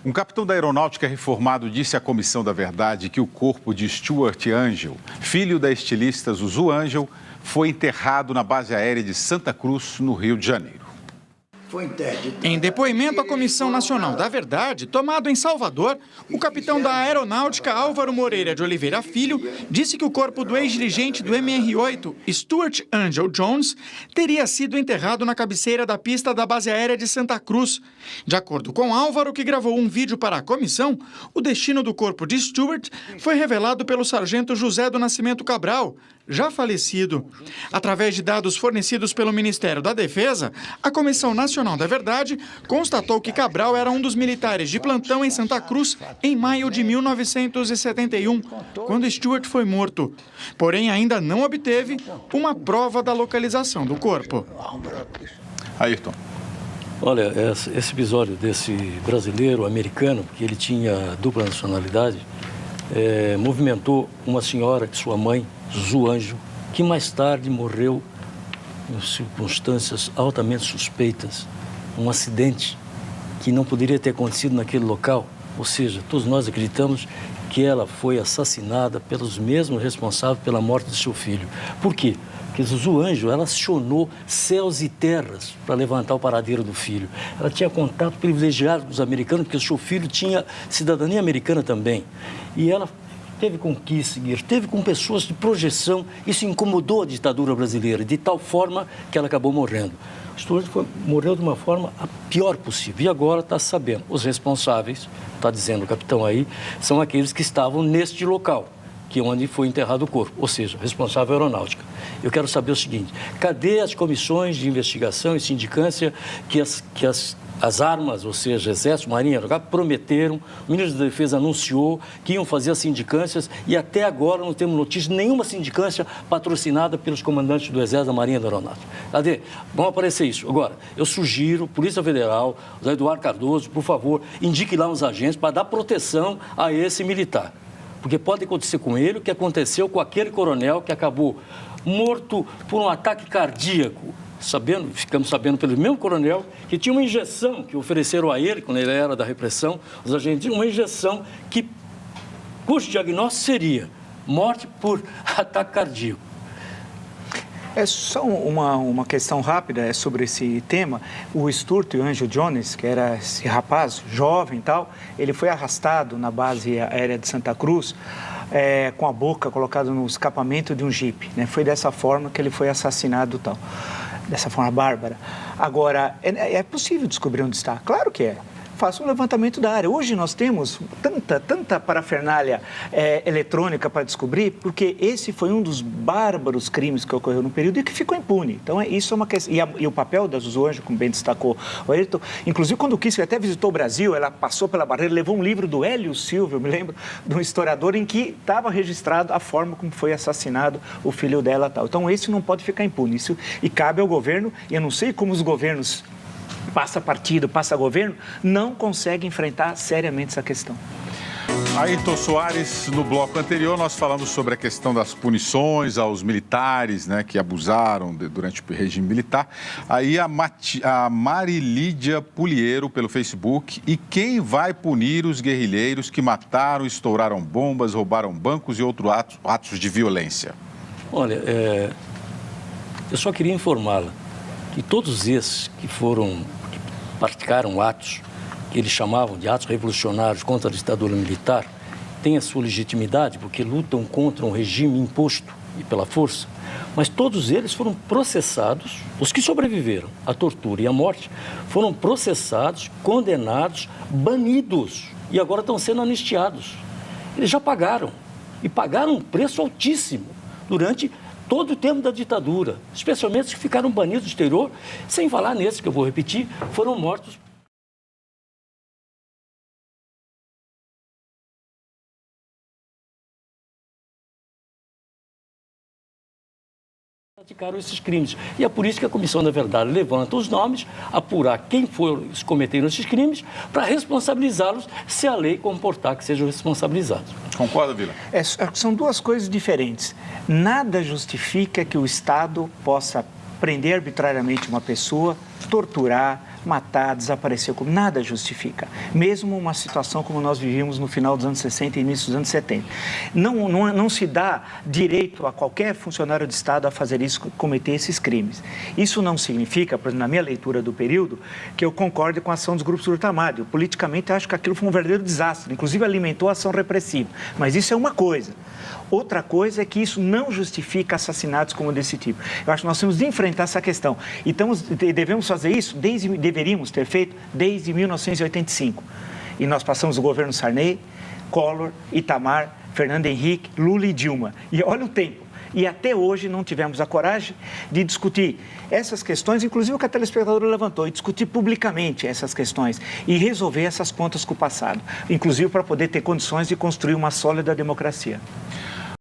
Um capitão da aeronáutica reformado disse à Comissão da Verdade que o corpo de Stuart Angel, filho da estilista Zuzu Angel, foi enterrado na base aérea de Santa Cruz, no Rio de Janeiro. Em depoimento à Comissão Nacional da Verdade, tomado em Salvador, o capitão da aeronáutica Álvaro Moreira de Oliveira Filho disse que o corpo do ex-dirigente do MR-8, Stuart Angel Jones, teria sido enterrado na cabeceira da pista da base aérea de Santa Cruz. De acordo com Álvaro, que gravou um vídeo para a comissão, o destino do corpo de Stuart foi revelado pelo sargento José do Nascimento Cabral, já falecido. Através de dados fornecidos pelo Ministério da Defesa, a Comissão Nacional da Verdade constatou que Cabral era um dos militares de plantão em Santa Cruz em maio de 1971, quando Stuart foi morto. Porém, ainda não obteve uma prova da localização do corpo. Ayrton. Olha, esse episódio desse brasileiro americano, que ele tinha dupla nacionalidade, movimentou uma senhora, sua mãe, Zuzu Angel, que mais tarde morreu em circunstâncias altamente suspeitas, um acidente que não poderia ter acontecido naquele local. Ou seja, todos nós acreditamos que ela foi assassinada pelos mesmos responsáveis pela morte de seu filho. Por quê? Porque Zuzu Angel, ela acionou céus e terras para levantar o paradeiro do filho. Ela tinha contato privilegiado com os americanos, porque o seu filho tinha cidadania americana também. E ela teve com Kissinger, teve com pessoas de projeção. Isso incomodou a ditadura brasileira, de tal forma que ela acabou morrendo. Stuart morreu de uma forma a pior possível. E agora está sabendo, os responsáveis, está dizendo o capitão aí, são aqueles que estavam neste local, que é onde foi enterrado o corpo, ou seja, responsável aeronáutica. Eu quero saber o seguinte: cadê as comissões de investigação e sindicância que as armas, ou seja, Exército, Marinha, prometeram, o ministro da Defesa anunciou que iam fazer as sindicâncias e até agora não temos notícia de nenhuma sindicância patrocinada pelos comandantes do Exército, da Marinha e da Aeronáutica. Cadê? Vão aparecer isso. Agora, eu sugiro, Polícia Federal, José Eduardo Cardoso, por favor, indique lá uns agentes para dar proteção a esse militar. Porque pode acontecer com ele o que aconteceu com aquele coronel que acabou morto por um ataque cardíaco. Ficamos sabendo pelo mesmo coronel que tinha uma injeção que ofereceram a ele, quando ele era da repressão, os agentes, uma injeção cujo diagnóstico seria morte por ataque cardíaco. É só uma questão rápida sobre esse tema. O Stuart Angel Jones, que era esse rapaz jovem e tal, ele foi arrastado na base aérea de Santa Cruz com a boca colocada no escapamento de um jipe, né? Foi dessa forma que ele foi assassinado tal. Dessa forma bárbara. Agora, é possível descobrir onde está? Claro que é. Faça um levantamento da área. Hoje nós temos tanta parafernália eletrônica para descobrir, porque esse foi um dos bárbaros crimes que ocorreu no período e que ficou impune. Então, isso é uma questão. E o papel da Zuzu Angel, como bem destacou o Ayrton, inclusive quando o Kissinger até visitou o Brasil, ela passou pela barreira, levou um livro do Hélio Silva, eu me lembro, de um historiador, em que estava registrado a forma como foi assassinado o filho dela e tal. Então, isso não pode ficar impune. Isso, e cabe ao governo, e eu não sei como os governos passa partido, passa governo, não consegue enfrentar seriamente essa questão. Ayrton Soares, no bloco anterior nós falamos sobre a questão das punições aos militares, né, que abusaram durante o regime militar. Aí a Marilídia Puliero pelo Facebook. E quem vai punir os guerrilheiros que mataram, estouraram bombas, roubaram bancos e outros atos de violência? Olha, eu só queria informá-la que todos esses que praticaram atos que eles chamavam de atos revolucionários contra a ditadura militar têm a sua legitimidade, porque lutam contra um regime imposto e pela força, mas todos eles foram processados, os que sobreviveram à tortura e à morte, foram processados, condenados, banidos e agora estão sendo anistiados. Eles já pagaram, e pagaram um preço altíssimo durante todo o tempo da ditadura, especialmente os que ficaram banidos do exterior, sem falar nesses que eu vou repetir, foram mortos. Praticaram esses crimes. E é por isso que a Comissão da Verdade levanta os nomes, apurar quem foram os que cometeram esses crimes, para responsabilizá-los, se a lei comportar que sejam responsabilizados. Concorda, Vila? São duas coisas diferentes. Nada justifica que o Estado possa prender arbitrariamente uma pessoa, torturar, matar, desaparecer, nada justifica. Mesmo uma situação como nós vivíamos no final dos anos 60 e início dos anos 70. Não se dá direito a qualquer funcionário de Estado a fazer isso, cometer esses crimes. Isso não significa, por exemplo, na minha leitura do período, que eu concorde com a ação dos grupos ultramários. Politicamente, eu acho que aquilo foi um verdadeiro desastre, inclusive alimentou a ação repressiva. Mas isso é uma coisa. Outra coisa é que isso não justifica assassinatos como desse tipo. Eu acho que nós temos de enfrentar essa questão. E devemos fazer isso, deveríamos ter feito desde 1985. E nós passamos o governo Sarney, Collor, Itamar, Fernando Henrique, Lula e Dilma. E olha o tempo. E até hoje não tivemos a coragem de discutir essas questões, inclusive o que a telespectadora levantou, e discutir publicamente essas questões e resolver essas contas com o passado, inclusive para poder ter condições de construir uma sólida democracia.